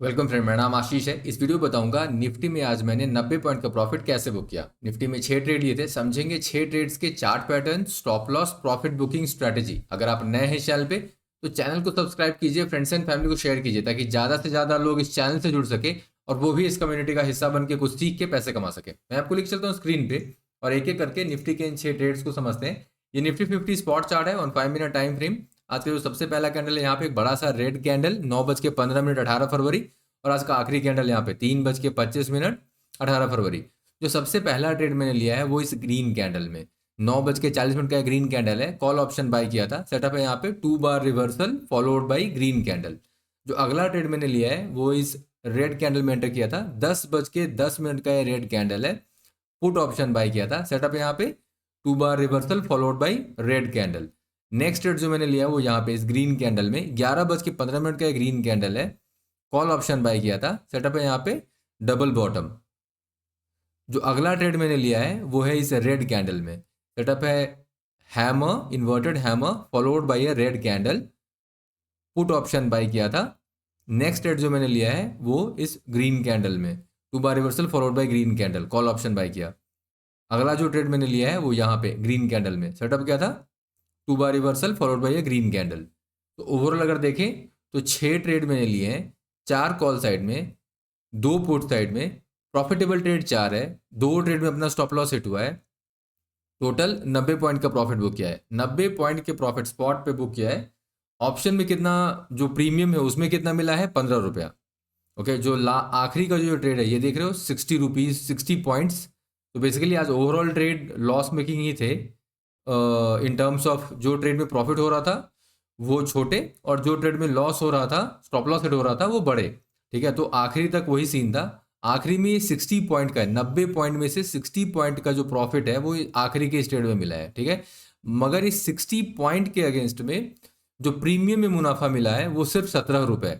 Welcome friend, मेरा नाम आशीष है। इस वीडियो में बताऊंगा निफ्टी में आज मैंने 90 पॉइंट का प्रॉफिट कैसे बुक किया। निफ्टी में 6 ट्रेड लिए थे, समझेंगे 6 ट्रेड्स के chart pattern, stop loss, profit booking strategy. अगर आप नए हैं इस चैनल पे तो चैनल को सब्सक्राइब कीजिए, फ्रेंड्स एंड फैमिली को शेयर कीजिए ताकि ज़्यादा से ज़्यादा लोग इस चैनल से जुड़ सके और वो भी इस कम्युनिटी का हिस्सा बन के कुछ सीख के पैसे कमा सके। मैं आपको लिख चलता हूँ स्क्रीन पे और एक एक करके निफ्टी के इन 6 ट्रेड्स को समझते हैं। ये निफ्टी 50 स्पॉट चार्ट है ऑन 5 मिनट टाइम फ्रेम। आज का जो सबसे पहला कैंडल है यहाँ पे एक बड़ा सा रेड कैंडल 9:15 18 फरवरी, और आज का आखिरी कैंडल यहाँ पे 3:25 18 फरवरी। जो सबसे पहला ट्रेड मैंने लिया है वो इस ग्रीन कैंडल में 9:40 का ग्रीन कैंडल है, कॉल ऑप्शन बाय किया था। सेटअप है यहाँ पे 2 बार reversal followed by green candle. जो अगला ट्रेड मैंने लिया है वो इस रेड कैंडल में एंटर किया था, 10:10 का ये रेड कैंडल है, पुट ऑप्शन बाय किया था। सेटअप है यहाँ पे 2 बार reversal followed by red candle. Next trade जो मैंने लिया वो यहाँ पे इस ग्रीन कैंडल में 11:15 का ग्रीन कैंडल है, कॉल ऑप्शन बाय किया था। सेटअप है यहाँ पे डबल बॉटम। जो अगला ट्रेड मैंने लिया है वो है इस रेड कैंडल में, सेटअप है hammer, inverted hammer followed by a red candle, put option buy किया था। नेक्स्ट ट्रेड जो मैंने लिया है वो इस ग्रीन कैंडल में 2 बार reversal followed by green candle, call option buy किया। अगला जो ट्रेड मैंने लिया है वो यहाँ पे ग्रीन कैंडल में, सेटअप क्या था 2 बार reversal followed by a green candle. तो ओवरऑल अगर देखें तो 6 ट्रेड मैंने लिए हैं, 4 कॉल साइड में, 2 पुट साइड में, प्रॉफिटेबल ट्रेड 4 है, 2 ट्रेड में अपना स्टॉप लॉस हिट हुआ है। टोटल 90 पॉइंट का प्रॉफिट बुक किया है, 90 पॉइंट के प्रॉफिट स्पॉट पे बुक किया है। ऑप्शन में कितना, जो प्रीमियम है उसमें कितना मिला है, 15 रुपया। ओके, जो आखिरी का जो ट्रेड है ये देख रहे हो 60 रुपीज़ 60 पॉइंट्स। तो बेसिकली आज ओवरऑल ट्रेड लॉस मेकिंग ही थे। इन टर्म्स ऑफ जो ट्रेड में प्रॉफिट हो रहा था वो छोटे, और जो ट्रेड में लॉस हो रहा था, स्टॉप लॉस हिट हो रहा था, वो बड़े। ठीक है, तो आखिरी तक वही सीन था। आखिरी में 60 पॉइंट का है, 90 पॉइंट में से 60 पॉइंट का जो प्रॉफिट है वो आखिरी के ट्रेड में मिला है। ठीक है, मगर इस 60 पॉइंट के अगेंस्ट में जो प्रीमियम में मुनाफा मिला है वो सिर्फ 17 रुपये।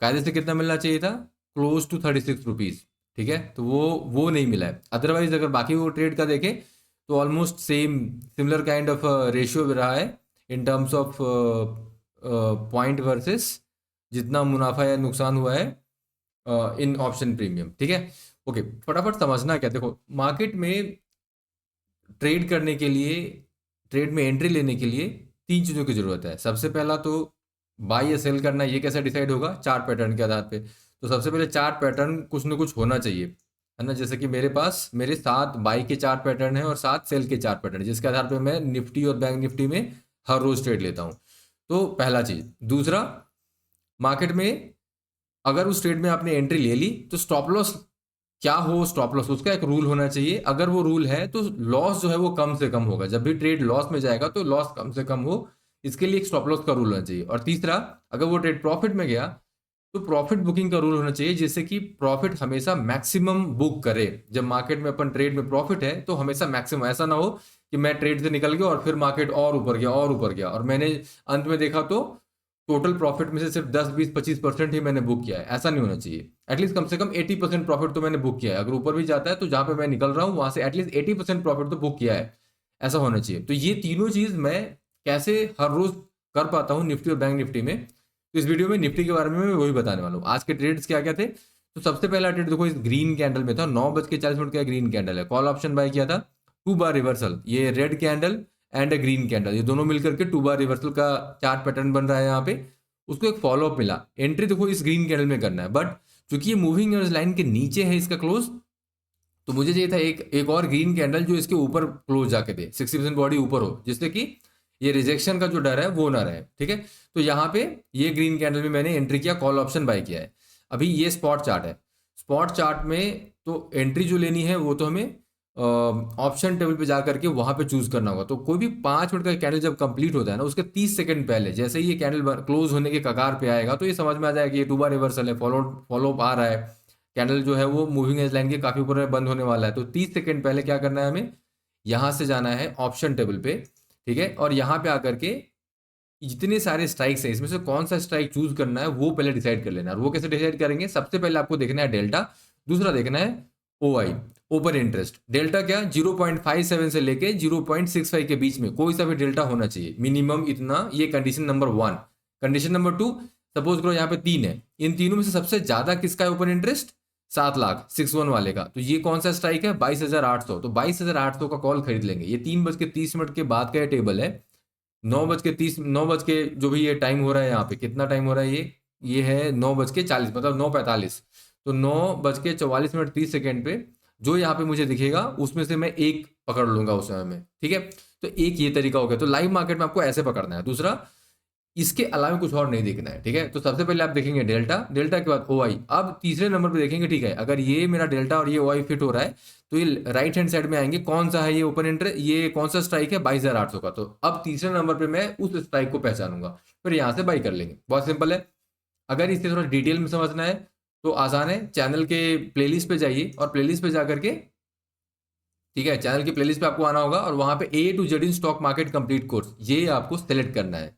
कायदे से कितना मिलना चाहिए था, क्लोज टू 36 रुपीज़। ठीक है, तो वो नहीं मिला है। अदरवाइज अगर बाकी वो ट्रेड का देखें तो almost same similar kind of ratio रहा है in terms of point versus जितना मुनाफा या नुकसान हुआ है इन ऑप्शन प्रीमियम। ठीक है, ओके, फटाफट समझना क्या, देखो मार्केट में ट्रेड करने के लिए, ट्रेड में एंट्री लेने के लिए 3 चीज़ों की ज़रूरत है। सबसे पहला तो बाई या सेल करना, ये कैसे डिसाइड होगा, चार्ट पैटर्न के आधार पे। तो सबसे पहले चार्ट पैटर्न कुछ ना कुछ होना चाहिए, है ना। जैसे कि मेरे पास मेरे 7 बाई के चार्ट पैटर्न है और 7 सेल के चार्ट पैटर्न, जिसके आधार पे मैं निफ्टी और बैंक निफ्टी में हर रोज ट्रेड लेता हूँ। तो पहला चीज़। दूसरा, मार्केट में अगर उस ट्रेड में आपने एंट्री ले ली तो स्टॉप लॉस क्या हो, स्टॉप लॉस उसका एक रूल होना चाहिए। अगर वो रूल है तो लॉस जो है वो कम से कम होगा। जब भी ट्रेड लॉस में जाएगा तो लॉस कम से कम हो, इसके लिए एक स्टॉप लॉस का रूल होना चाहिए। और तीसरा, अगर वो ट्रेड प्रॉफिट में गया तो प्रॉफिट बुकिंग का रूल होना चाहिए, जिससे कि प्रॉफिट हमेशा मैक्सिमम बुक करे। जब मार्केट में अपन ट्रेड में प्रॉफिट है तो हमेशा मैक्सिमम, ऐसा ना हो कि मैं ट्रेड से निकल गया और फिर मार्केट और ऊपर गया और ऊपर गया और मैंने अंत में देखा तो टोटल प्रॉफिट में से सिर्फ 10 20 25% ही मैंने बुक किया है। ऐसा नहीं होना चाहिए। एटलीस्ट कम से कम 80% प्रॉफिट तो मैंने बुक किया है। अगर ऊपर भी जाता है तो जहां पे मैं निकल रहा हूं वहां से एटलीस्ट 80% प्रॉफिट तो बुक किया है, ऐसा होना चाहिए। तो ये तीनों चीज मैं कैसे हर रोज कर पाता हूँ निफ्टी और बैंक निफ्टी में, तो इस वीडियो में निफ्टी के बारे में मैं वही बताने वाला हूँ। आज के ट्रेड्स क्या क्या थे, तो सबसे पहला ट्रेड देखो इस ग्रीन कैंडल में था, 9:40 का ग्रीन कैंडल है, कॉल ऑप्शन बाय किया था, 2 बार रिवर्सल, ये red candle and a green candle, ये दोनों मिलकर के 2 बार रिवर्सल का चार्ट पैटर्न बन रहा है यहाँ पे। उसको एक फॉलोअप मिला, एंट्री देखो इस ग्रीन कैंडल में करना है, बट चूंकि ये मूविंग एवरेज लाइन के नीचे है इसका क्लोज, तो मुझे चाहिए था एक और ग्रीन कैंडल जो इसके ऊपर क्लोज जाके दे, 60% बॉडी ऊपर हो, जिससे कि ये रिजेक्शन का जो डर है वो ना रहे। ठीक है, तो यहाँ पे ये ग्रीन कैंडल में मैंने एंट्री किया, कॉल ऑप्शन बाय किया है। अभी ये स्पॉट चार्ट है, स्पॉट चार्ट में तो एंट्री जो लेनी है वो तो हमें ऑप्शन टेबल पे जा करके वहां पे चूज करना होगा। तो कोई भी 5 मिनट का कैंडल जब कंप्लीट होता है ना, उसके 30 सेकंड पहले जैसे ही ये कैंडल क्लोज होने के कगार पे आएगा तो ये समझ में आ जाएगा कि ये 2 बार रिवर्सल है, फॉलो अप आ रहा है, कैंडल जो है वो मूविंग एज लाइन के काफी ऊपर में बंद होने वाला है। तो 30 सेकंड पहले क्या करना है, हमें यहां से जाना है ऑप्शन टेबल पे। ठीक है, और यहाँ पे आकर के जितने सारे स्ट्राइक्स हैं इसमें से कौन सा स्ट्राइक चूज करना है वो पहले डिसाइड कर लेना है। और वो कैसे डिसाइड करेंगे, सबसे पहले आपको देखना है डेल्टा, दूसरा देखना है OI, ओपन इंटरेस्ट। डेल्टा क्या, 0.57 से लेके 0.65 के बीच में कोई सा भी डेल्टा होना चाहिए, मिनिमम इतना, ये condition number 1। Condition number 2, suppose करो यहाँ पे 3 है, इन तीनों में से सबसे ज्यादा किसका है ओपन इंटरेस्ट? 7 लाख 61 वाले का। तो ये कौन सा स्ट्राइक है? 22,800। तो 22,800 का कॉल खरीद लेंगे। ये 3:30 के बाद का ये टेबल है। 9 बज के जो भी ये टाइम हो रहा है, यहाँ पे कितना टाइम हो रहा है, ये है 9:40, मतलब 9:45। तो 9:44 30 सेकेंड पे जो यहाँ पे मुझे दिखेगा उसमें से मैं एक पकड़ लूंगा उस समय में, ठीक है। तो एक ये तरीका हो गया। तो लाइव मार्केट में आपको ऐसे पकड़ना है। दूसरा, इसके अलावा कुछ और नहीं देखना है, ठीक है। तो सबसे पहले आप देखेंगे डेल्टा, डेल्टा के बाद ओआई। अब तीसरे नंबर पे देखेंगे, ठीक है, अगर ये मेरा डेल्टा और ये ओआई फिट हो रहा है तो ये राइट हैंड साइड में आएंगे, कौन सा है ये ओपन इंटरेस्ट, ये कौन सा स्ट्राइक है? 22,800 का। तो अब तीसरे नंबर पे मैं उस स्ट्राइक को पहचानूंगा, फिर यहाँ से बाई कर लेंगे। बहुत सिंपल है। अगर इसे थोड़ा डिटेल में समझना है तो आसान है, चैनल के प्लेलिस्ट पे जाइए और प्लेलिस्ट पे जाकर के, ठीक है, चैनल की प्लेलिस्ट पे आपको आना होगा और वहां पे A to Z in stock market complete course ये आपको सेलेक्ट करना है।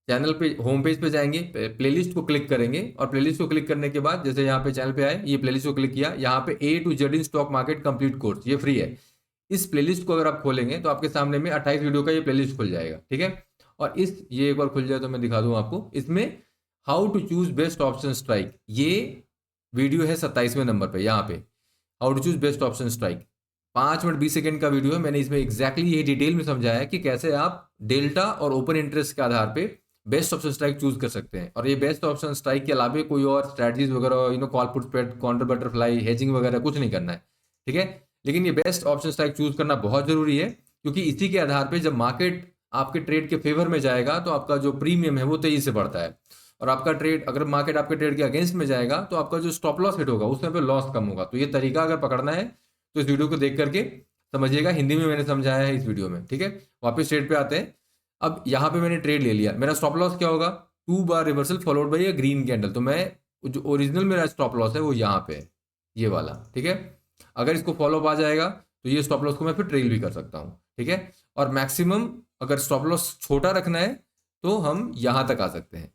चैनल पे होम पेज पे जाएंगे, प्लेलिस्ट को क्लिक करेंगे और प्लेलिस्ट को क्लिक करने के बाद जैसे यहाँ पे चैनल पे आए, ये प्लेलिस्ट को क्लिक किया, यहाँ पे A to Z in stock market complete course ये फ्री है। इस प्लेलिस्ट को अगर आप खोलेंगे तो आपके सामने में 28 वीडियो का ये प्लेलिस्ट खुल जाएगा, ठीक है। और ये एक बार खुल जाए तो मैं दिखा दूं आपको। इसमें how to choose best option strike ये वीडियो है 27वें नंबर पे। यहाँ पे how to choose best option strike 5 minute 20 second का वीडियो है। मैंने इसमें एग्जैक्टली ये डिटेल में समझाया है कि कैसे आप डेल्टा और ओपन इंटरेस्ट के आधार पे बेस्ट ऑप्शन स्ट्राइक चूज कर सकते हैं। और ये बेस्ट ऑप्शन स्ट्राइक के अलावा कोई और स्ट्रैटेजीज वगैरह, call put spread, counter butterfly, hedging वगैरह कुछ नहीं करना है, ठीक है। लेकिन ये बेस्ट ऑप्शन स्ट्राइक चूज करना बहुत जरूरी है, क्योंकि इसी के आधार पे जब मार्केट आपके ट्रेड के फेवर में जाएगा तो आपका जो प्रीमियम है वो तेजी से बढ़ता है। और आपका ट्रेड, अगर मार्केट आपके ट्रेड के अगेंस्ट में जाएगा तो आपका जो स्टॉप लॉस हिट होगा उसमें पे लॉस कम होगा। तो ये तरीका अगर पकड़ना है तो इस वीडियो को देख करके समझिएगा। हिंदी में मैंने समझाया है इस वीडियो में, ठीक है। वापस ट्रेड पे आते हैं। अब यहाँ पे मैंने ट्रेड ले लिया, मेरा स्टॉप लॉस क्या होगा? 2 बार reversal followed by a green candle. तो मैं जो ओरिजिनल मेरा स्टॉप लॉस है वो यहाँ पे है, ये वाला, ठीक है। अगर इसको फॉलो अप आ जाएगा तो ये स्टॉप लॉस को मैं फिर ट्रेल भी कर सकता हूँ, ठीक है। और मैक्सिमम अगर स्टॉप लॉस छोटा रखना है तो हम यहाँ तक आ सकते हैं,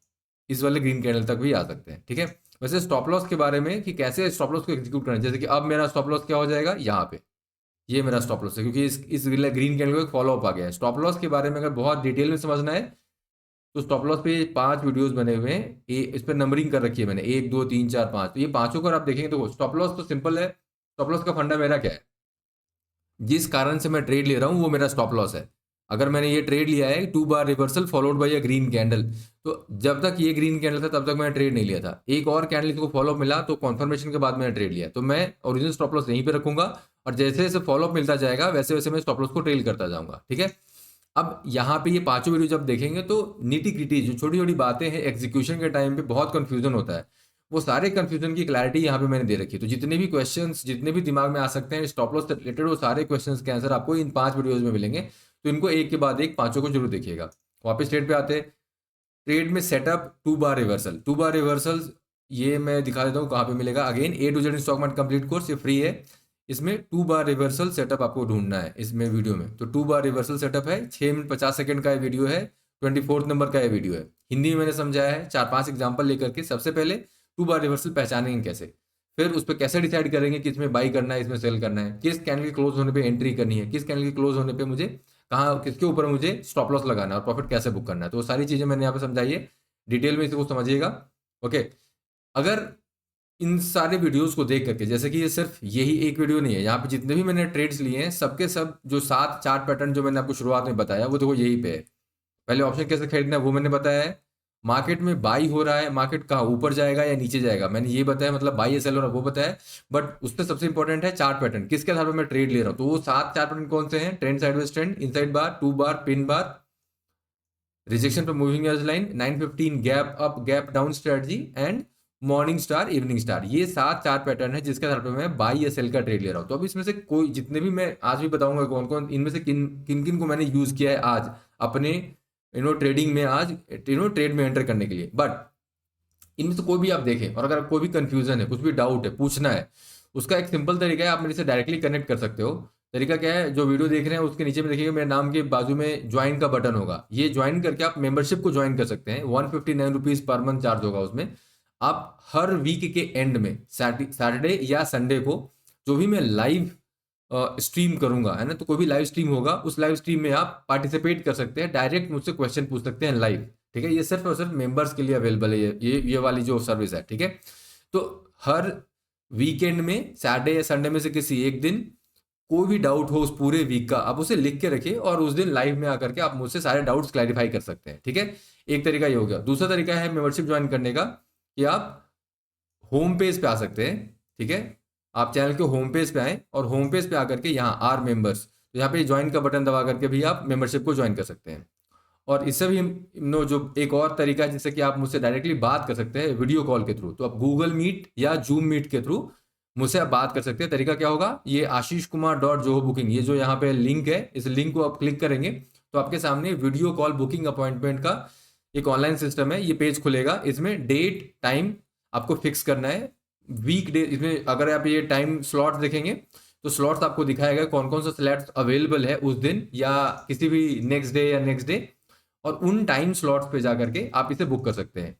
इस वाले ग्रीन कैंडल तक भी आ सकते हैं, ठीक है। वैसे स्टॉप लॉस के बारे में कि कैसे स्टॉप लॉस को एग्जीक्यूट करना है, जैसे कि अब मेरा स्टॉप लॉस क्या हो जाएगा, यहाँ पे ये मेरा स्टॉप लॉस है, क्योंकि इस ग्रीन कैंडल को एक फॉलो अप आ गया है। स्टॉप लॉस के बारे में अगर बहुत डिटेल में समझना है तो स्टॉप लॉस पे 5 वीडियोस बने हुए हैं, इस पर नंबरिंग कर रखी है मैंने, 1 2 3 4 5। तो ये पांचों को अगर आप देखेंगे तो स्टॉप लॉस तो सिंपल है। स्टॉप लॉस का फंडा मेरा क्या है, जिस कारण से मैं ट्रेड ले रहा हूं वो मेरा स्टॉप लॉस है। अगर मैंने ये ट्रेड लिया है 2 बार reversal followed by a green candle, तो जब तक ये ग्रीन कैंडल था तब तक मैंने ट्रेड नहीं लिया था। एक और कैंडल को फॉलोअप मिला तो कॉन्फर्मेशन के बाद मैंने ट्रेड लिया, तो मैं ओरिजिनल स्टॉप लॉस यहीं पे रखूंगा और जैसे जैसे फॉलोअप मिलता जाएगा वैसे वैसे मैं स्टॉप लॉस को ट्रेल करता जाऊंगा, ठीक है। अब यहाँ पे ये पांचों वीडियो जब देखेंगे तो नीटी ग्रिटी जो छोटी छोटी बातें हैं, एग्जीक्यूशन के टाइम पे बहुत कंफ्यूजन होता है, वो सारे कंफ्यूजन की क्लैरिटी यहाँ पे मैंने दे रखी है। तो जितने भी क्वेश्चंस, जितने भी दिमाग में आ सकते हैं स्टॉप लॉस से रिलेटेड, वो सारे क्वेश्चंस के आंसर आपको इन 5 वीडियोस में मिलेंगे। तो इनको एक के बाद एक पांचों को जरूर देखिएगा। वापस ट्रेड पे आते हैं। ट्रेड में सेटअप 2 बार रिवर्सल, 2 बार रिवर्सल ये मैं दिखा देता हूँ कहाँ पे मिलेगा। Again A to Z stock market complete course ये फ्री है। इसमें 2 बार रिवर्सल सेटअप आपको ढूंढना है इसमें वीडियो में। तो 2 बार रिवर्सल सेटअप है, 6 मिनट 50 सेकंड का ये वीडियो है, 24 नंबर का ये वीडियो है। हिंदी में मैंने समझाया है 4-5 एग्जाम्पल लेकर के। सबसे पहले 2 बार रिवर्सल पहचानेंगे कैसे, फिर उस पर कैसे डिसाइड करेंगे कि इसमें बाई करना है, इसमें सेल करना है, किस कैंडल के क्लोज होने पे एंट्री करनी है, किस कैंडल के क्लोज होने पे मुझे कहाँ, किसके ऊपर मुझे स्टॉप लॉस लगाना है और प्रॉफिट कैसे बुक करना है। तो वो सारी चीजें मैंने यहाँ पे समझाई है, डिटेल में इसको समझिएगा, ओके। अगर इन सारे वीडियोस को देख करके, जैसे कि ये सिर्फ यही एक वीडियो नहीं है, यहाँ पे जितने भी मैंने ट्रेड्स लिए हैं सबके सब जो 7 चार्ट पैटर्न जो मैंने आपको शुरुआत में बताया वो देखो यही पे है। पहले ऑप्शन कैसे खरीदना है वो मैंने बताया है। मार्केट में बाई हो रहा है, मार्केट कहाँ ऊपर जाएगा या नीचे जाएगा मैंने ये बताया, मतलब बाई या सेल हो रहा है वो बताया। बट उससे सबसे इंपॉर्टेंट है चार्ट पैटर्न, किसके आधार पर मैं ट्रेड ले रहा हूँ। तो वो 7 चार्ट पैटर्न कौन से हैं? ट्रेंड, साइडवेज ट्रेंड, इनसाइड बार, 2 बार, पिन बार, रिजेक्शन पर moving average line, 915 gap up gap down strategy and morning star, evening star. ये 7 चार्ट पैटर्न है जिसके आधार पर मैं बाई या सेल का ट्रेड ले रहा हूँ। तो अब इसमें से कोई, जितने भी मैं आज भी बताऊंगा कौन कौन, इनमें से किन किन किन को मैंने यूज किया है आज अपने ट्रेडिंग में, आज ट्रेड में एंटर करने के लिए। बट इनमें से कोई भी आप देखें और अगर कोई भी कंफ्यूजन है, कुछ भी डाउट है, पूछना है, उसका एक सिंपल तरीका है, आप मेरे से डायरेक्टली कनेक्ट कर सकते हो। तरीका क्या है, जो वीडियो देख रहे हैं उसके नीचे में देखिएगा मेरे नाम के बाजू में ज्वाइन का बटन होगा, ये ज्वाइन करके आप मेंबरशिप को ज्वाइन कर सकते हैं। 159 रुपीज पर मंथ चार्ज होगा उसमें। आप हर वीक के एंड में सैटरडे या संडे को जो भी मैं लाइव स्ट्रीम करूंगा, है ना, तो कोई भी लाइव स्ट्रीम होगा, उस लाइव स्ट्रीम में आप पार्टिसिपेट कर सकते हैं, डायरेक्ट मुझसे क्वेश्चन पूछ सकते हैं लाइव। ठीक है, ये सिर्फ और सिर्फ मेंबर्स के लिए अवेलेबल है ये वाली जो सर्विस है। ठीक है, तो हर वीकेंड में सैटरडे या संडे में से किसी एक दिन कोई भी डाउट हो उस पूरे वीक का, आप उसे लिख के रखिए और उस दिन लाइव में आकर के आप मुझसे सारे डाउट्स क्लैरिफाई कर सकते हैं। ठीक है, एक तरीका ये हो गया। दूसरा तरीका है मेंबरशिप ज्वाइन करने का कि आप होम पेज पे आ सकते हैं। ठीक है, आप चैनल के होम पेज पे आए और होम पेज पे आकर के यहाँ आर मेंबर्स, तो यहाँ पे ज्वाइन का बटन दबा करके भी आप मेंबरशिप को ज्वाइन कर सकते हैं। और इससे भी नो जो एक और तरीका है जिससे कि आप मुझसे डायरेक्टली बात कर सकते हैं वीडियो कॉल के थ्रू, तो आप गूगल मीट या जूम मीट के थ्रू मुझसे आप बात कर सकते हैं। तरीका क्या होगा, ये ashish kumar.zoho बुकिंग, ये जो यहाँ पे लिंक है, इस लिंक को आप क्लिक करेंगे तो आपके सामने वीडियो कॉल बुकिंग अपॉइंटमेंट का एक ऑनलाइन सिस्टम है, ये पेज खुलेगा। इसमें डेट टाइम आपको फिक्स करना है, वीक डे। इसमें अगर आप ये टाइम स्लॉट देखेंगे तो स्लॉट्स आपको दिखाएगा कौन कौन सा स्लॉट्स अवेलेबल है उस दिन या किसी भी नेक्स्ट डे या नेक्स्ट डे, और उन टाइम स्लॉट्स पे जा करके आप इसे बुक कर सकते हैं।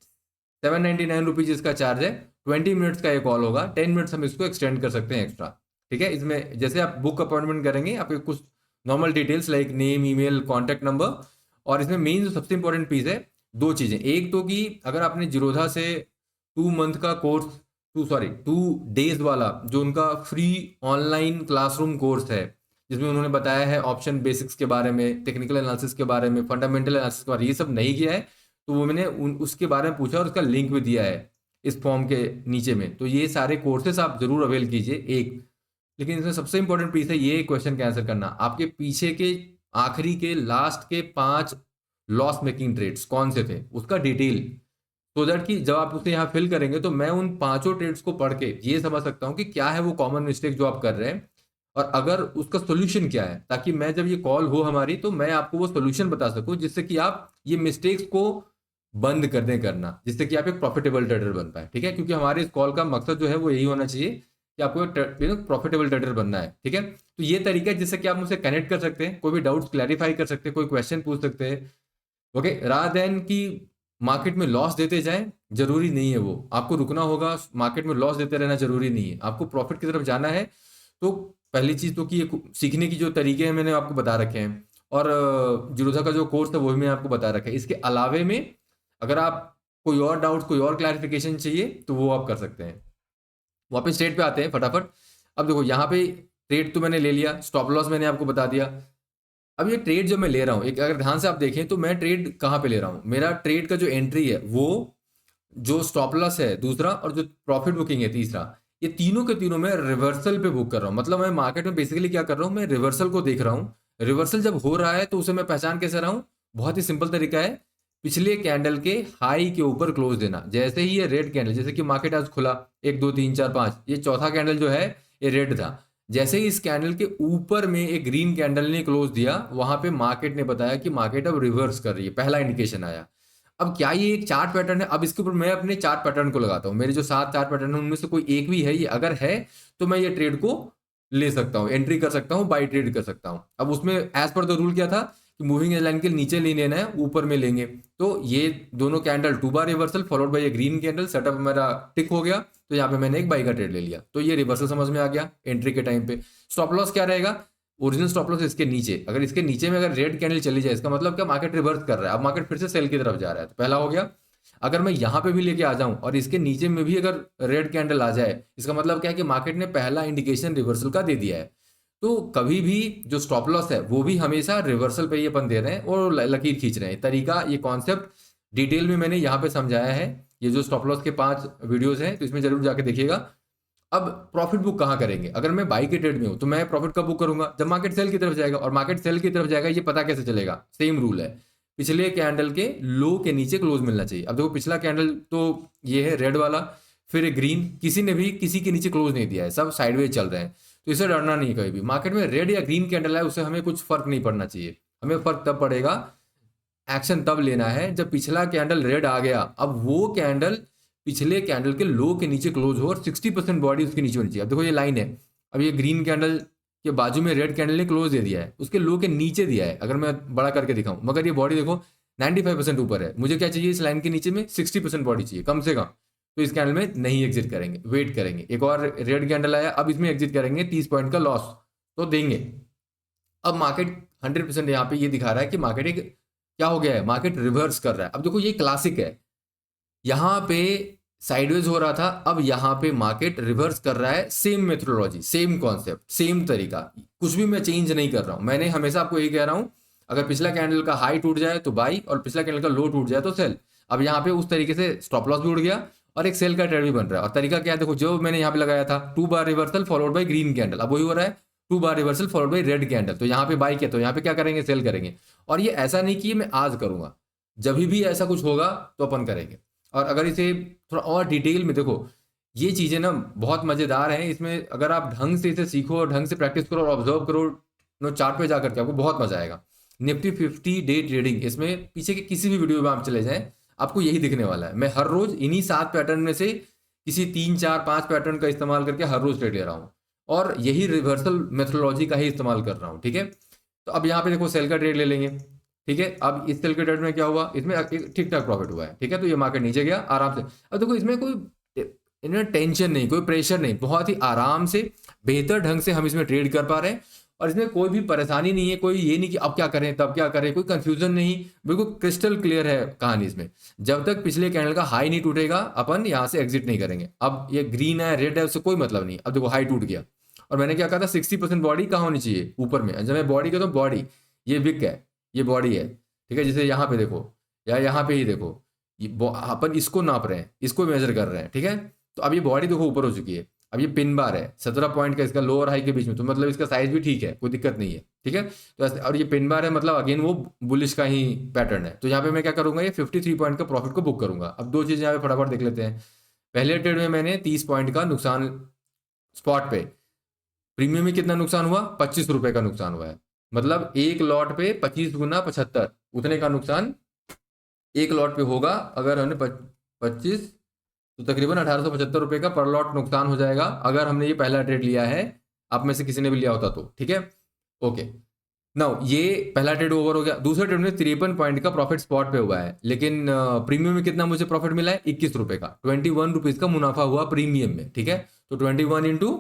799 रुपीज इसका चार्ज है, 20 मिनट्स का ये कॉल होगा, 10 मिनट्स हम इसको एक्सटेंड कर सकते हैं एक्स्ट्रा। ठीक है, इसमें जैसे आप बुक अपॉइंटमेंट करेंगे आपके कुछ normal details like name, email, contact number, और इसमें मेन जो सबसे इंपॉर्टेंट पीस है दो चीजें। एक तो कि अगर आपने जीरोधा से 2 मंथ का कोर्स 2 डेज वाला जो उनका फ्री ऑनलाइन क्लासरूम कोर्स है जिसमें उन्होंने बताया है ऑप्शन बेसिक्स के बारे में, टेक्निकल एनालिसिस के बारे में, फंडामेंटल एनालिसिस के बारे में, ये सब नहीं किया है तो वो मैंने उसके बारे में पूछा और उसका लिंक भी दिया है इस फॉर्म के नीचे में। तो ये सारे कोर्सेस आप जरूर अवेल कीजिए। एक लेकिन इसमें सबसे इंपॉर्टेंट पीस है ये क्वेश्चन का आंसर करना, आपके पीछे के आखिरी के लास्ट के 5 लॉस मेकिंग ट्रेड्स कौन से थे उसका डिटेल, तो दैट कि जब आप उसे यहाँ फिल करेंगे तो मैं उन 5 ट्रेड्स को पढ़ के ये समझ सकता हूँ कि क्या है वो कॉमन मिस्टेक जो आप कर रहे हैं और अगर उसका सोल्यूशन क्या है, ताकि मैं जब ये कॉल हो हमारी तो मैं आपको वो सोल्यूशन बता सकूं जिससे कि आप ये मिस्टेक्स को बंद कर दें करना, जिससे कि आप एक प्रॉफिटेबल ट्रेडर बन पाए। ठीक है, क्योंकि हमारे इस कॉल का मकसद जो है वो यही होना चाहिए कि आपको एक प्रॉफिटेबल ट्रेडर बनना है। ठीक है, तो ये तरीका है जिससे कि आप मुझसे कनेक्ट कर सकते हैं, कोई भी डाउट्स क्लैरिफाई कर सकते हैं, कोई क्वेश्चन पूछ सकते हैं। ओके, रादर देन कि मार्केट में लॉस देते जाए, जरूरी नहीं है वो आपको रुकना होगा, मार्केट में लॉस देते रहना जरूरी नहीं है, आपको प्रॉफिट की तरफ जाना है। तो पहली चीज तो कि ये सीखने की जो तरीके हैं मैंने आपको बता रखे हैं और जीरोधा का जो कोर्स है वो भी मैंने आपको बता रखा है। इसके अलावे में अगर आप कोई और डाउट, कोई और क्लैरिफिकेशन चाहिए तो वो आप कर सकते हैं। वापस ट्रेड पे आते हैं फटाफट। अब देखो यहाँ पे ट्रेड तो मैंने ले लिया, स्टॉप लॉस मैंने आपको बता दिया। अब ये ट्रेड जो मैं ले रहा हूँ, एक अगर ध्यान से आप देखें तो मैं ट्रेड कहाँ पे ले रहा हूँ, मेरा ट्रेड का जो एंट्री है वो जो स्टॉप लॉस है दूसरा और जो प्रॉफिट बुकिंग है तीसरा, ये तीनों के तीनों मैं रिवर्सल पे बुक कर रहा हूँ। मतलब मैं मार्केट में बेसिकली क्या कर रहा हूँ, मैं रिवर्सल को देख रहा हूँ। रिवर्सल जब हो रहा है तो उसे मैं पहचान कैसे रहा हूँ, बहुत ही सिंपल तरीका है, पिछले कैंडल के हाई के ऊपर क्लोज देना। जैसे ही ये रेड कैंडल, जैसे कि मार्केट आज खुला 1 2 3 4 5, ये चौथा कैंडल जो है ये रेड था, जैसे ही इस कैंडल के ऊपर में एक ग्रीन कैंडल ने क्लोज दिया वहां पे मार्केट ने बताया कि मार्केट अब रिवर्स कर रही है, पहला इंडिकेशन आया। अब क्या ये एक चार्ट पैटर्न है, अब इसके ऊपर मैं अपने चार्ट पैटर्न को लगाता हूँ, मेरे जो 7 चार्ट पैटर्न है उनमें से कोई एक भी है, ये अगर है तो मैं ये ट्रेड को ले सकता हूँ, एंट्री कर सकता हूँ, बाई ट्रेड कर सकता हूँ। अब उसमें एज पर द रूल क्या था कि मूविंग एज लाइन के नीचे नहीं लेना है, ऊपर में लेंगे। तो ये दोनों कैंडल 2 बार रिवर्सल फॉलोड बाय ये ग्रीन कैंडल, सेटअप मेरा टिक हो गया, तो यहाँ पे मैंने एक बाई का ट्रेड ले लिया। तो ये रिवर्सल समझ में आ गया एंट्री के टाइम पे। स्टॉप लॉस क्या रहेगा, ओरिजिनल स्टॉप लॉस इसके नीचे, अगर इसके नीचे में अगर रेड कैंडल चली जाए इसका मतलब क्या, मार्केट रिवर्स कर रहा है, अब मार्केट फिर से सेल की तरफ जा रहा है, तो पहला हो गया। अगर मैं यहाँ पे भी लेके आ जाऊं और इसके नीचे में भी अगर रेड कैंडल आ जाए, इसका मतलब क्या है कि मार्केट ने पहला इंडिकेशन रिवर्सल का दे दिया है। तो कभी भी जो स्टॉप लॉस है वो भी हमेशा रिवर्सल पे ही अपन दे रहे हैं और लकीर खींच रहे हैं। तरीका, ये कॉन्सेप्ट डिटेल में मैंने यहाँ पे समझाया है, ये जो स्टॉप लॉस के 5 वीडियोस हैं तो इसमें जरूर जाके देखिएगा। अब प्रॉफिट बुक कहाँ करेंगे, अगर मैं बाई के ट्रेड में हूँ तो मैं प्रॉफिट कब बुक करूंगा, जब मार्केट सेल की तरफ जाएगा। और मार्केट सेल की तरफ जाएगा ये पता कैसे चलेगा, सेम रूल है, पिछले कैंडल के लो के नीचे क्लोज मिलना चाहिए। अब देखो पिछला कैंडल तो ये है रेड वाला, फिर ग्रीन, किसी ने भी किसी के नीचे क्लोज नहीं दिया है, सब साइडवेज चल रहे हैं, तो इसे डरना नहीं। कभी भी मार्केट में रेड या ग्रीन कैंडल है उससे हमें कुछ फर्क नहीं पड़ना चाहिए, हमें फर्क तब पड़ेगा, एक्शन तब लेना है जब पिछला कैंडल रेड आ गया, अब वो कैंडल पिछले कैंडल के लो के नीचे क्लोज हो और 60% बॉडी उसके नीचे होनी चाहिए। अब देखो ये लाइन है, अब ये ग्रीन कैंडल के बाजू में रेड कैंडल ने क्लोज दे दिया है, उसके लो के नीचे दिया है, अगर मैं बड़ा करके दिखाऊं, मगर ये बॉडी देखो 95% ऊपर है, मुझे क्या चाहिए इस लाइन के नीचे में 60% बॉडी चाहिए कम से कम। तो इस कैंडल में नहीं एग्जिट करेंगे, वेट करेंगे, एक और रेड कैंडल आया, अब इसमें एग्जिट करेंगे, 30 पॉइंट का लॉस तो देंगे। अब मार्केट 100% यहाँ पे ये दिखा रहा है कि मार्केट एक क्या हो गया है, मार्केट रिवर्स कर रहा है। अब देखो ये क्लासिक है, यहाँ पे साइडवेज हो रहा था, अब यहाँ पे मार्केट रिवर्स कर रहा है। Same methodology, same concept, same तरीका, कुछ भी मैं चेंज नहीं कर रहा हूँ। मैंने हमेशा आपको यही कह रहा हूँ, अगर पिछला कैंडल का हाई टूट जाए तो बाई, और पिछला कैंडल का लो टूट जाए तो सेल। अब यहाँ पे उस तरीके से स्टॉप लॉस भी उड़ गया और एक सेल का ट्रेड भी बन रहा है। और तरीका क्या है, देखो जो मैंने यहाँ पे लगाया था 2 बार reversal followed by green candle, अब वही हो रहा है 2 बार reversal followed by red candle. तो यहाँ पे बाई किया तो यहाँ पे क्या करेंगे, सेल करेंगे। और ये ऐसा नहीं कि मैं आज करूंगा, जब भी ऐसा कुछ होगा तो अपन करेंगे। और अगर इसे थोड़ा और डिटेल में देखो, ये चीज़ें ना बहुत मज़ेदार हैं। इसमें अगर आप ढंग से इसे सीखो और ढंग से प्रैक्टिस करो और ऑब्जर्व करो नो चार्ट पे जाकर के, आपको बहुत मजा आएगा। निफ्टी 50 डे ट्रेडिंग, इसमें पीछे के किसी भी वीडियो में आप चले जाएं, आपको यही दिखने वाला है। मैं हर रोज इन्हीं 7 पैटर्न में से किसी 3 4 5 पैटर्न का इस्तेमाल करके हर रोज ट्रेड ले रहा हूँ, और यही रिवर्सल मेथोडोलॉजी का ही इस्तेमाल कर रहा हूँ। ठीक है, तो अब यहाँ पे देखो सेल का ट्रेड ले लेंगे। ठीक है, अब इस सेल के ट्रेड में क्या हुआ, इसमें ठीक ठाक प्रॉफिट हुआ है। ठीक है, तो ये मार्केट नीचे गया आराम से। अब देखो इसमें कोई इन्हें टेंशन नहीं, कोई प्रेशर नहीं, बहुत ही आराम से बेहतर ढंग से हम इसमें ट्रेड कर पा रहे हैं। और इसमें कोई भी परेशानी नहीं है, कोई ये नहीं कि अब क्या करें तब क्या करें, कोई कंफ्यूजन नहीं, बिल्कुल क्रिस्टल क्लियर है कहानी इसमें। जब तक पिछले कैंडल का हाई नहीं टूटेगा अपन यहाँ से एग्जिट नहीं करेंगे। अब ये ग्रीन है रेड है उससे कोई मतलब नहीं। अब देखो हाई टूट गया, और मैंने क्या कहा था 60% बॉडी कहाँ होनी चाहिए, ऊपर में। जब मैं बॉडी कहता हूँ, बॉडी ये विक है, ये बॉडी है। ठीक है, जैसे यहाँ पे देखो या यहाँ पे ही देखो, अपन इसको नाप रहे हैं, इसको मेजर कर रहे हैं। ठीक है, तो अब ये बॉडी देखो ऊपर हो चुकी है। अब ये पिन बार है 17 पॉइंट का, इसका लो और हाई के बीच में, तो मतलब इसका साइज भी ठीक है, कोई दिक्कत नहीं है। ठीक है, तो ऐसे, और ये पिन बार है मतलब अगेन वो बुलिश का ही पैटर्न है। तो यहाँ पे मैं क्या करूंगा, ये 53 पॉइंट का प्रॉफिट को बुक करूंगा। अब दो चीज़ यहाँ पे फटाफट देख लेते हैं। पहले ट्रेड में मैंने 30 पॉइंट का नुकसान स्पॉट पे, प्रीमियम में कितना नुकसान हुआ, 25 रुपए का नुकसान हुआ है। मतलब एक लॉट पे 25 गुना 75, उतने का नुकसान एक लॉट पे होगा। अगर हमने 25 तो तकरीबन 1875 रुपए का पर लॉट नुकसान हो जाएगा, अगर हमने ये पहला ट्रेड लिया है, आप में से किसी ने भी लिया होता तो। ठीक है, ओके। नाउ ये पहला ट्रेड ओवर हो गया। दूसरे ट्रेड में 53 पॉइंट का प्रॉफिट स्पॉट पे हुआ है, लेकिन प्रीमियम में कितना मुझे प्रॉफिट मिला है, 21 रुपए का, 21 रुपीज का मुनाफा हुआ प्रीमियम में। ठीक है, तो 21 इंटू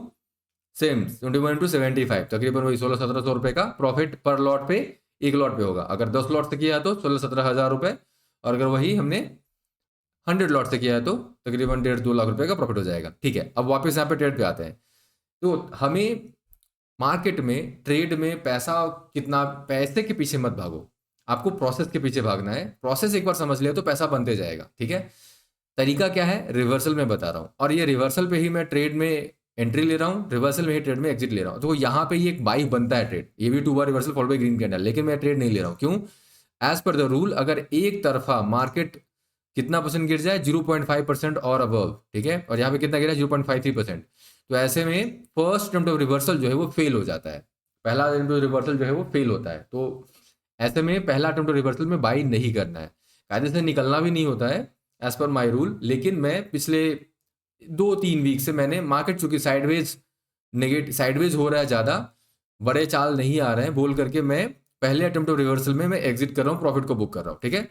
सेम 21 इंटू 75, तकरीबन वही 1600-1700 रुपए का प्रॉफिट पर लॉट पे, एक लॉट पे होगा। अगर 10 लॉट से किया तो 16-17 हज़ार रुपए, और अगर वही हमने 100 लॉट से किया है तो तकरीबन 1.5-2 लाख रुपए का प्रॉफिट हो जाएगा। ठीक है, अब वापस यहाँ पे ट्रेड पे आते हैं। तो हमें मार्केट में ट्रेड में पैसा कितना, पैसे के पीछे मत भागो, आपको प्रोसेस के पीछे भागना है। प्रोसेस एक बार समझ लिया तो पैसा बनते जाएगा। ठीक है, तरीका क्या है, रिवर्सल में बता रहा हूँ, और ये रिवर्सल पे ही मैं ट्रेड में एंट्री ले रहा हूँ, रिवर्सल में ही ट्रेड में एग्जिट ले रहा हूँ। तो यहाँ पे ये एक बाई बनता है ट्रेड, ये भी 2 बार reversal follow by green candle, लेकिन मैं ट्रेड नहीं ले रहा हूँ। क्यों, एज पर द रूल अगर एक तरफा मार्केट कितना परसेंट गिर जाए, 0.5% और अबव। ठीक है, और यहाँ पे कितना गिरा, 0.53%। तो ऐसे में फर्स्ट अटेम्प्ट ऑफ रिवर्सल जो है वो फेल हो जाता है, पहला अटेम्प्ट ऑफ रिवर्सल जो है वो फेल होता है। तो ऐसे में पहला अटेम्प्ट ऑफ रिवर्सल में बाई नहीं करना है, कायदे से निकलना भी नहीं होता है एज पर माई रूल। लेकिन मैं पिछले 2-3 वीक से मैंने मार्केट चूंकि साइडवेज हो रहा है, ज़्यादा बड़े चाल नहीं आ रहे हैं बोल करके, मैं पहले अटेम्प्ट ऑफ रिवर्सल में मैं एग्जिट कर रहा हूँ, प्रॉफिट को बुक कर रहा हूँ। ठीक है,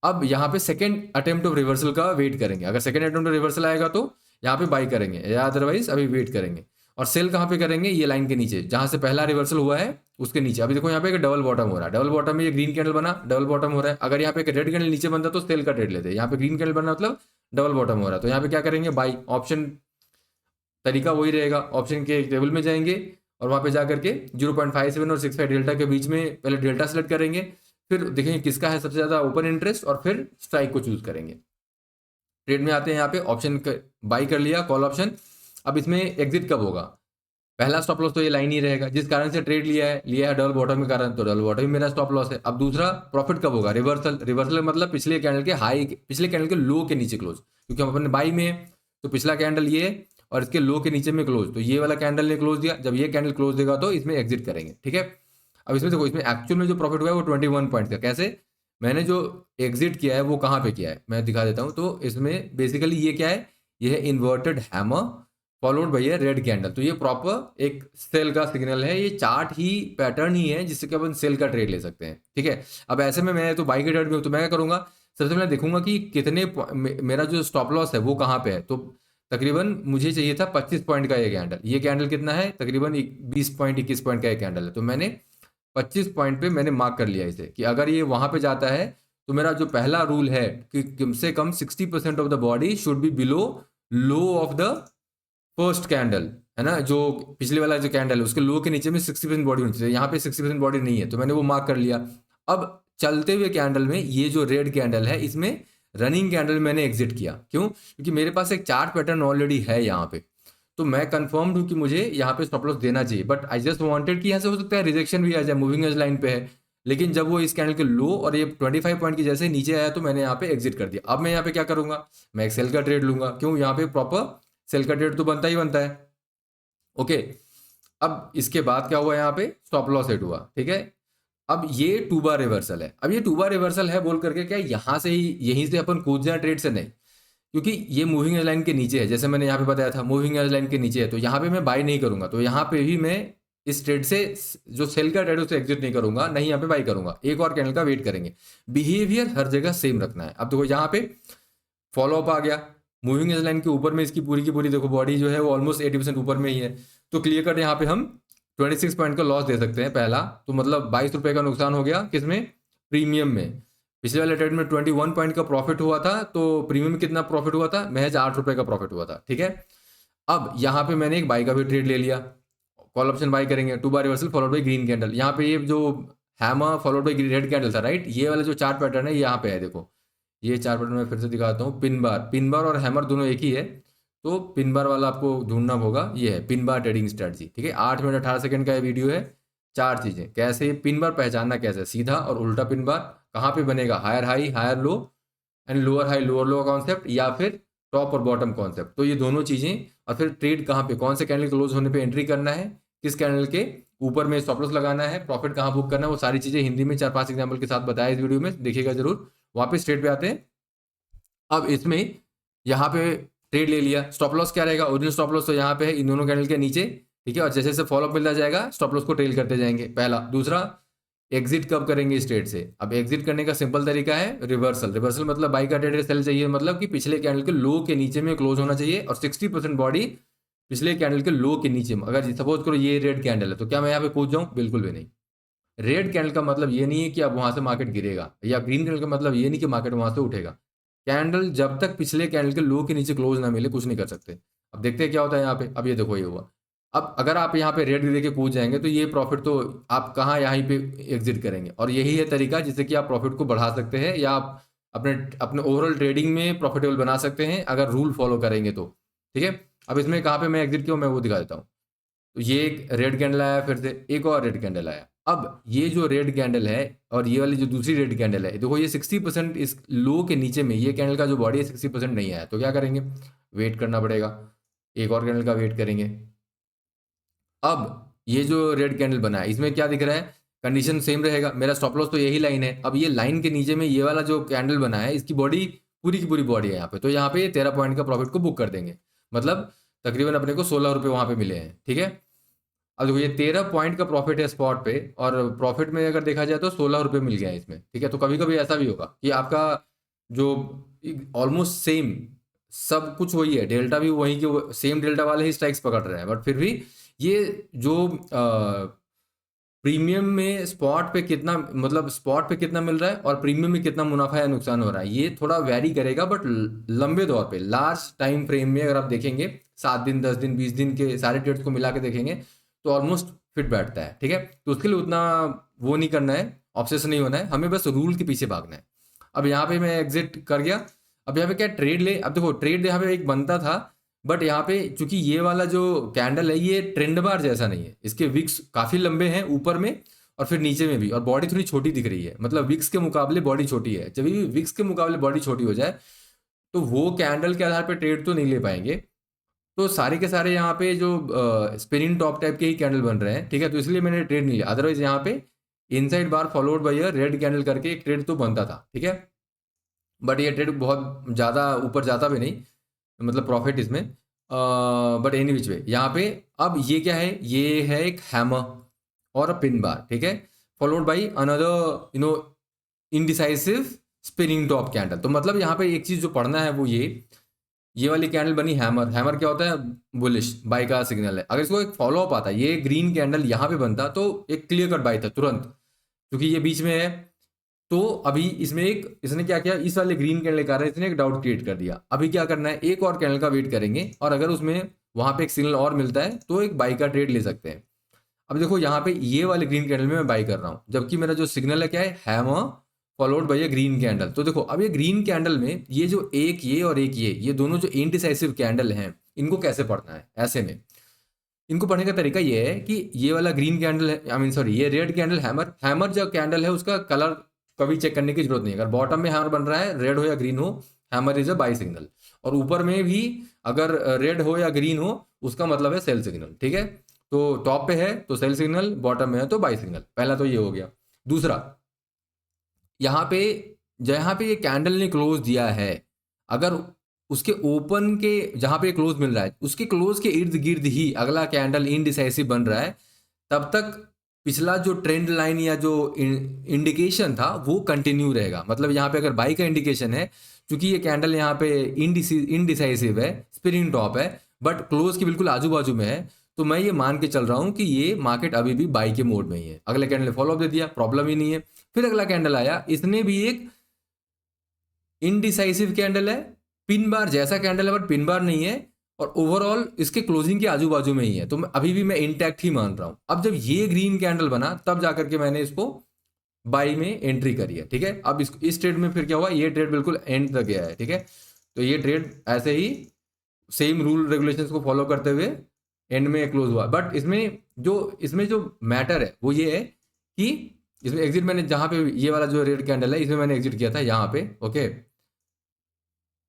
अब यहाँ पे सेकंड अटेम्प्ट ऑफ रिवर्सल का वेट करेंगे। अगर सेकंड अटेम्प्ट ऑफ रिवर्सल आएगा तो यहाँ पे बाई करेंगे, या अदरवाइज अभी वेट करेंगे। और सेल कहाँ पे करेंगे, ये लाइन के नीचे जहाँ से पहला रिवर्सल हुआ है उसके नीचे। अभी देखो यहाँ पे एक डबल बॉटम हो रहा है, डबल बॉटम में ये ग्रीन कैंडल बना, डबल बॉटम हो रहा है। अगर यहाँ पे एक रेड कैंडल नीचे बनता तो सेल का ट्रेड लेते, यहाँ पे ग्रीन कैंडल बना मतलब डबल बॉटम हो रहा है। तो यहाँ पे क्या करेंगे, बाई ऑप्शन, तरीका वही रहेगा। ऑप्शन के टेबल में जाएंगे और वहाँ पे जाकर के 0.57 और 65 डेल्टा के बीच में पहले डेल्टा सेलेक्ट करेंगे, फिर देखेंगे किसका है सबसे ज़्यादा ओपन इंटरेस्ट, और फिर स्ट्राइक को चूज करेंगे। ट्रेड में आते हैं, यहाँ पे ऑप्शन बाई कर लिया, कॉल ऑप्शन। अब इसमें एग्जिट कब होगा, पहला स्टॉप लॉस तो ये लाइन ही रहेगा, जिस कारण से ट्रेड लिया है डबल बॉटम के कारण, तो डबल बॉटम ही मेरा स्टॉप लॉस है। अब दूसरा प्रॉफिट कब होगा, रिवर्सल मतलब पिछले कैंडल के हाई, पिछले कैंडल के लो के नीचे क्लोज, क्योंकि हम अपने बाई में हैं, तो पिछला कैंडल ये और इसके लो के नीचे में क्लोज, तो ये वाला कैंडल ने क्लोज दिया, जब ये कैंडल क्लोज देगा तो इसमें एग्जिट करेंगे। ठीक है, अब इसमें देखो, इसमें एक्चुअल में जो प्रॉफिट हुआ है वो 21 पॉइंट का। कैसे, मैंने जो एग्जिट किया है वो कहाँ पे किया है मैं दिखा देता हूँ। तो इसमें बेसिकली ये क्या है, ये है इन्वर्टेड हैमर फॉलोड बाय ए रेड कैंडल। तो ये प्रॉपर एक सेल का सिग्नल है, ये चार्ट ही पैटर्न ही है जिससे कि अपन सेल का ट्रेड ले सकते हैं। ठीक है, अब ऐसे में मैं तो बाई के ट्रेड में हूँ, तो मैं क्या करूँगा, सबसे पहले देखूंगा कि कितने मेरा जो स्टॉप लॉस है वो कहाँ पे है। तो तकरीबन मुझे चाहिए था 25 पॉइंट का ये कैंडल कितना है, तकरीबन 20 पॉइंट 21 पॉइंट का एक कैंडल है। तो मैंने 25 पॉइंट पे मैंने मार्क कर लिया इसे कि अगर ये वहां पे जाता है तो मेरा जो पहला रूल है कि कम से कम 60% of the body should be below low of the first candle, है ना, जो पिछले वाला जो कैंडल है उसके लो के नीचे में 60% बॉडी होनी चाहिए। यहाँ पे 60% बॉडी नहीं है तो मैंने वो मार्क कर लिया। अब चलते हुए कैंडल में ये जो रेड कैंडल है इसमें रनिंग कैंडल मैंने एग्जिट किया। क्यों? क्योंकि मेरे पास एक चार्ट पैटर्न ऑलरेडी है यहाँ पे, तो मैं कंफर्म्ड हूँ कि मुझे यहाँ पे स्टॉप लॉस देना चाहिए। बट आई जस्ट वांटेड कि यहाँ से हो सकता है रिजेक्शन भी आ जाए, मूविंग एज लाइन पे है। लेकिन जब वो इस कैंडल के लो और ये 25 पॉइंट की जैसे नीचे आया तो मैंने यहाँ पे एग्जिट कर दिया। अब मैं यहाँ पे क्या करूंगा, मैं एक सेल का ट्रेड लूंगा। क्यों? यहाँ पे प्रॉपर सेल का ट्रेड तो बनता ही बनता है। ओके, अब इसके बाद क्या हुआ, यहाँ पे स्टॉप लॉस हिट हुआ। ठीक है, अब ये 2 बार रिवर्सल है। अब ये 2 बार रिवर्सल है बोल करके क्या यहां से ही यहीं से अपन कूद जाए ट्रेड से? नहीं, क्योंकि ये मूविंग एज लाइन के नीचे है, जैसे मैंने यहाँ पे बताया था मूविंग एज लाइन के नीचे है, तो यहाँ पे मैं बाई नहीं करूंगा। तो यहाँ पे भी मैं इस ट्रेड से जो सेल का ट्रेड है उसे एग्जिट नहीं करूंगा, नहीं यहाँ पे बाई करूंगा। एक और कैंडल का वेट करेंगे। बिहेवियर हर जगह सेम रखना है। अब देखो यहाँ पे फॉलो अप आ गया मूविंग एज लाइन के ऊपर में, इसकी पूरी की पूरी देखो बॉडी जो है वो ऑलमोस्ट 80% ऊपर में ही है। तो क्लियर कट यहाँ पे हम 26 पॉइंट का लॉस दे सकते हैं पहला। तो मतलब 22 रुपए का नुकसान हो गया किसमें? प्रीमियम में। पिछले वाले ट्रेड में 21 पॉइंट का प्रॉफिट हुआ था, तो प्रीमियम में कितना प्रॉफिट हुआ था? महज 8 रुपए का प्रॉफिट हुआ था। ठीक है, अब यहाँ पे मैंने एक बाई का भी ट्रेड ले लिया। कॉल ऑप्शन बाई करेंगे, 2 बार reversal followed by green candle. यहाँ पे ये जो hammer followed by red candle था, राइट, ये वाला जो चार्ट पैटर्न है यहाँ पे है। देखो ये चार्ट पैटर्न मैं फिर से दिखाता हूँ। पिन बार और हैमर दोनों एक ही है, तो पिन बार वाला आपको ढूंढना होगा। ये है पिन बार ट्रेडिंग स्ट्रेटजी। ठीक है, 8 मिनट 18 सेकंड का ये वीडियो है। 4 चीजें कैसे पिन बार पहचानना, कैसे सीधा और उल्टा पिन बार कहाँ पे बनेगा, higher high higher low and lower high lower low concept, या फिर टॉप और बॉटम कॉन्सेप्ट। तो ये दोनों चीजें, और फिर ट्रेड कहाँ पे, कौन से कैंडल क्लोज होने पे एंट्री करना है, किस कैंडल के ऊपर में स्टॉप लॉस लगाना है, प्रॉफिट कहाँ बुक करना है, वो सारी चीजें हिंदी में 4-5 एग्जाम्पल के साथ बताया इस वीडियो में, देखिएगा जरूर। वापस ट्रेड पे आते हैं। अब इसमें यहाँ पे ट्रेड ले लिया, स्टॉप लॉस क्या रहेगा, ओरिजिनल स्टॉप लॉस तो यहाँ पे है इन दोनों कैंडल के नीचे। ठीक है, और जैसे जैसे फॉलोअप मिलता जाएगा स्टॉप लॉस को ट्रेल करते जाएंगे। पहला। दूसरा, एग्जिट कब करेंगे इस ट्रेड से? अब एग्जिट करने का सिंपल तरीका है रिवर्सल। रिवर्सल मतलब बाई का ट्रेड सेल चाहिए, मतलब कि पिछले कैंडल के लो के नीचे में क्लोज होना चाहिए और 60% बॉडी पिछले कैंडल के लो के नीचे में। अगर सपोज करो ये रेड कैंडल है तो क्या मैं यहाँ पे कूद जाऊँ? बिल्कुल भी नहीं। रेड कैंडल का मतलब ये नहीं है कि अब वहां से मार्केट गिरेगा, या ग्रीन कैंडल का मतलब ये नहीं कि मार्केट वहां से उठेगा। कैंडल जब तक पिछले कैंडल के लो के नीचे क्लोज ना मिले कुछ नहीं कर सकते। अब देखते हैं क्या होता है यहाँ पे। अब ये देखो ये हुआ। अब अगर आप यहाँ पे रेड दे के कूद जाएंगे तो ये प्रॉफिट तो आप कहाँ यहाँ पे एग्जिट करेंगे, और यही है तरीका जिससे कि आप प्रॉफिट को बढ़ा सकते हैं, या आप अपने अपने ओवरऑल ट्रेडिंग में प्रॉफिटेबल बना सकते हैं अगर रूल फॉलो करेंगे तो। ठीक है, अब इसमें कहाँ पे मैं एग्जिट किया मैं वो दिखा देता हूँ। तो ये एक रेड कैंडल आया, फिर से एक और रेड कैंडल आया। अब ये जो रेड कैंडल है और ये वाली जो दूसरी रेड कैंडल है, देखो ये 60% इस लो के नीचे में ये कैंडल का जो बॉडी है 60% नहीं आया, तो क्या करेंगे? वेट करना पड़ेगा, एक और कैंडल का वेट करेंगे। अब ये जो रेड कैंडल बना है इसमें क्या दिख रहा है? कंडीशन सेम रहेगा, मेरा स्टॉप लॉस तो यही लाइन है। अब ये लाइन के नीचे में ये वाला जो कैंडल बना है इसकी बॉडी पूरी की पूरी बॉडी है यहाँ पे, तो यहाँ पे 13 पॉइंट का प्रॉफिट को बुक कर देंगे। मतलब तकरीबन अपने को 16 रुपये वहां पे मिले हैं। ठीक है, अब देखो ये 13 पॉइंट का प्रॉफिट है स्पॉट पे, और प्रॉफिट में अगर देखा जाए तो 16 रुपये मिल गया है इसमें। ठीक है, तो कभी कभी ऐसा भी होगा कि आपका जो ऑलमोस्ट सेम सब कुछ वही है, डेल्टा भी वही के सेम डेल्टा वाले ही स्ट्राइक्स पकड़ रहे हैं, बट फिर भी ये जो प्रीमियम में स्पॉट पे कितना, मतलब स्पॉट पे कितना मिल रहा है और प्रीमियम में कितना मुनाफा या नुकसान हो रहा है, ये थोड़ा वैरी करेगा। बट लंबे दौर पे लार्ज टाइम फ्रेम में अगर आप देखेंगे 7 दिन 10 दिन 20 दिन के सारे ट्रेड्स को मिला के देखेंगे तो ऑलमोस्ट फिट बैठता है। ठीक है, तो उसके लिए उतना वो नहीं करना है, ऑब्सेशन नहीं होना है, हमें बस रूल के पीछे भागना है। अब यहाँ पे मैं एग्जिट कर गया। अब यहाँ पे क्या ट्रेड ले, अब देखो ट्रेड यहाँ पे एक बनता था, बट यहाँ पे चूंकि ये वाला जो कैंडल है ये ट्रेंड बार जैसा नहीं है, इसके विक्स काफी लंबे हैं ऊपर में और फिर नीचे में भी, और बॉडी थोड़ी छोटी दिख रही है, मतलब विक्स के मुकाबले बॉडी छोटी है। जब भी विक्स के मुकाबले बॉडी छोटी हो जाए तो वो कैंडल के आधार पर ट्रेड तो नहीं ले पाएंगे। तो सारे के सारे यहाँ पे जो स्पिनिंग टॉप टाइप के ही कैंडल बन रहे हैं। ठीक है, तो इसलिए मैंने ट्रेड नहीं लिया। अदरवाइज यहाँ पे inside bar followed by red candle करके एक ट्रेड तो बनता था। ठीक है, बट ये ट्रेड बहुत ज़्यादा ऊपर जाता भी नहीं, मतलब प्रॉफिट इसमें। बट एनी विच वे यहाँ पे अब ये क्या है, ये है एक हैमर और अ पिन बार। ठीक है, followed by another indecisive spinning top candle. तो मतलब यहाँ पे एक चीज जो पढ़ना है वो ये ये वाली कैंडल बनी हैमर। हैमर क्या होता है? बुलिश, बाई का सिग्नल है। अगर इसको एक फॉलो अप आता, ये ग्रीन कैंडल यहाँ पे बनता तो एक क्लियर कट बाई था तुरंत, क्योंकि ये बीच में है। तो अभी इसमें एक इसने क्या किया, इस वाले ग्रीन कैंडल का इसने एक डाउट क्रिएट कर दिया। अभी क्या करना है, एक और कैंडल का वेट करेंगे, और अगर उसमें वहां पे एक सिग्नल और मिलता है तो एक बाई का ट्रेड ले सकते हैं। अब देखो यहाँ पे ये वाले ग्रीन कैंडल में मैं बाई कर रहा हूँ, जबकि मेरा जो सिग्नल है क्या है, हैमर फॉलोड बाय ए ग्रीन कैंडल। तो देखो अब ये ग्रीन कैंडल में ये जो एक ये और एक ये दोनों जो इनडिसाइसिव कैंडल हैं, इनको कैसे पढ़ना है? ऐसे में इनको पढ़ने का तरीका ये है कि ये वाला ग्रीन कैंडल है, आई मीन सॉरी, ये रेड कैंडल हैमर, हैमर जो कैंडल है उसका कलर कभी चेक करने की जरूरत नहीं है। अगर बॉटम में हैमर बन रहा है, रेड हो या ग्रीन हो, hammer is a by signal. और ऊपर में भी अगर रेड हो या ग्रीन हो, उसका मतलब है सेल सिग्नल। ठीक है, तो टॉप पे है तो सेल सिग्नल, बॉटम में है तो बाई सिग्नल। पहला तो ये हो गया। दूसरा, यहाँ पे जहाँ पे ये कैंडल ने क्लोज दिया है, अगर उसके ओपन के जहाँ पे क्लोज मिल रहा है, उसके क्लोज के इर्द गिर्द ही अगला कैंडल इनडिसाइसिव बन रहा है, तब तक पिछला जो ट्रेंड लाइन या जो इंडिकेशन था वो कंटिन्यू रहेगा। मतलब यहाँ पे अगर बाई का इंडिकेशन है, क्योंकि ये कैंडल यहाँ पे इनडिसाइसिव है, स्पिनिंग टॉप है, बट क्लोज के बिल्कुल आजू बाजू में है, तो मैं ये मान के चल रहा हूँ कि ये मार्केट अभी भी बाई के मोड में ही है। अगले कैंडल ने फॉलो अप दे दिया, प्रॉब्लम ही नहीं है। फिर अगला कैंडल आया, इसने भी एक इनडिसाइसिव कैंडल है, पिन बार जैसा कैंडल है बट पिन बार नहीं है, और ओवरऑल इसके क्लोजिंग के आजू बाजू में ही है। तो अभी भी मैं इंटैक्ट ही मान रहा हूं। अब जब ये ग्रीन कैंडल बना, तब जाकर के मैंने इसको बाई में एंट्री करी है। ठीक है, अब इस ट्रेड में फिर क्या हुआ, ये ट्रेड बिल्कुल एंड तक गया है। ठीक है, तो ये ट्रेड ऐसे ही सेम रूल रेगुलेशंस को फॉलो करते हुए एंड में क्लोज हुआ। बट इसमें जो मैटर है वो ये है कि इसमें एग्जिट मैंने जहां पे ये वाला जो रेड कैंडल है, इसमें मैंने एग्जिट किया था यहाँ पे। ओके,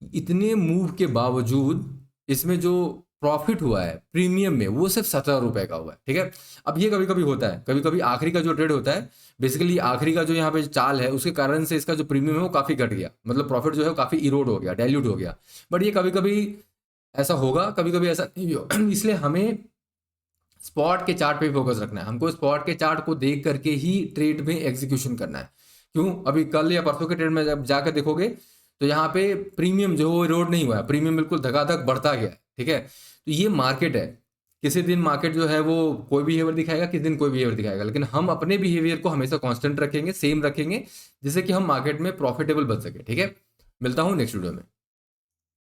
इतने मूव के बावजूद इसमें जो प्रॉफिट हुआ है प्रीमियम में, वो सिर्फ 17 रुपए का हुआ है। ठीक है, अब ये कभी कभी होता है, कभी कभी आखिरी का जो ट्रेड होता है, बेसिकली आखिरी का जो यहाँ पे चाल है, उसके कारण से इसका जो प्रीमियम है वो काफी घट गया, मतलब प्रॉफिट जो है काफी इरोड हो गया, डाइल्यूट हो गया। बट ये कभी कभी ऐसा होगा, कभी कभी ऐसा नहीं भी होगा। इसलिए हमें स्पॉट के चार्ट पे फोकस रखना है। हमको स्पॉट के चार्ट को देख करके ही ट्रेड में एग्जीक्यूशन करना है। क्यों? अभी कल या परसों के ट्रेड में जब जाकर देखोगे तो यहाँ पे प्रीमियम जो वो इरोड नहीं हुआ है, प्रीमियम बिल्कुल धकाधक बढ़ता गया है। ठीक है, तो ये मार्केट है। किसी दिन मार्केट जो है वो कोई बिहेवियर दिखाएगा, किसी दिन कोई बिहेवियर दिखाएगा, लेकिन हम अपने बिहेवियर को हमेशा कांस्टेंट रखेंगे, सेम रखेंगे, जिससे कि हम मार्केट में प्रॉफिटेबल बन सके। ठीक है, मिलता हूँ नेक्स्ट वीडियो में।